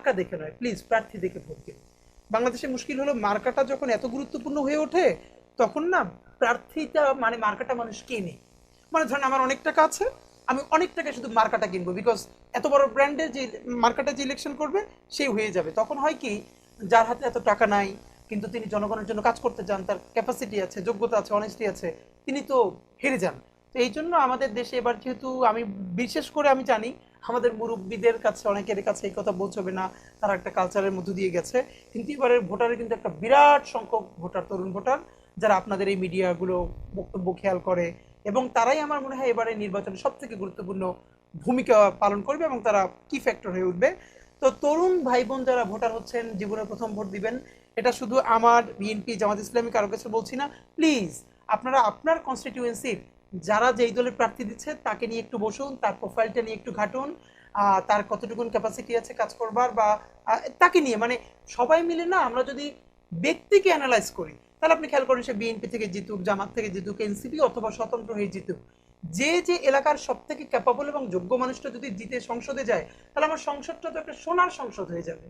মার্কা দেখে নয়, প্লিজ প্রার্থী দেখে ভোট দিন। বাংলাদেশে মুশকিল হলো মার্কাটা যখন এত গুরুত্বপূর্ণ হয়ে ওঠে তখন না প্রার্থীটা মানে মার্কাটা মানুষ কেনে। মানে ধরেন আমার অনেক টাকা আছে, আমি অনেক টাকা শুধু মার্কাটা কিনবো, বিকজ এত বড় ব্র্যান্ডের যে মার্কাটা যে ইলেকশন করবে সেই হয়ে যাবে। তখন হয় কি, যার হাতে এত টাকা নাই কিন্তু তিনি জনগণের জন্য কাজ করতে চান, তার ক্যাপাসিটি আছে, যোগ্যতা আছে, অনেস্টি আছে, তিনি তো হেরে যান। তো এই জন্য আমাদের দেশে এবার যেহেতু আমি বিশেষ করে আমি জানি আমাদের মুরব্বীদের কাছে অনেকের কাছে এই কথা পৌঁছবে না, তারা একটা কালচারের মধ্য দিয়ে গেছে, কিন্তু এবারের ভোটারের কিন্তু একটা বিরাট সংখ্যক ভোটার, তরুণ ভোটার, যারা আপনাদের এই মিডিয়াগুলো বক্তব্য খেয়াল করে, এবং তারাই আমার মনে হয় এবারে নির্বাচনে সব থেকে গুরুত্বপূর্ণ ভূমিকা পালন করবে এবং তারা কি ফ্যাক্টর হয়ে উঠবে। তো তরুণ ভাই বোন যারা ভোটার হচ্ছেন, জীবনে প্রথম ভোট দিবেন, এটা শুধু আমার বিএনপি জামাত ইসলামী কারো কাছে বলছি না, প্লিজ আপনারা আপনার কনস্টিটিউয়েন্সির যারা যেই দলের প্রার্থী দিচ্ছে তাকে নিয়ে একটু বসুন, তার প্রোফাইলটা নিয়ে একটু ঘাটুন, তার কতটুকুন ক্যাপাসিটি আছে কাজ করবার, বা তাকে নিয়ে মানে সবাই মিলে না আমরা যদি ব্যক্তিকে অ্যানালাইজ করি, তাহলে আপনি খেয়াল করেন সে বিএনপি থেকে জিতুক, জামাত থেকে জিতুক, এনসিপি অথবা স্বতন্ত্র হয়ে জিতুক, যে যে এলাকার সব থেকে ক্যাপাবল এবং যোগ্য মানুষটা যদি জিতে সংসদে যায়, তাহলে আমার সংসদটা তো একটা সোনার সংসদ হয়ে যাবে।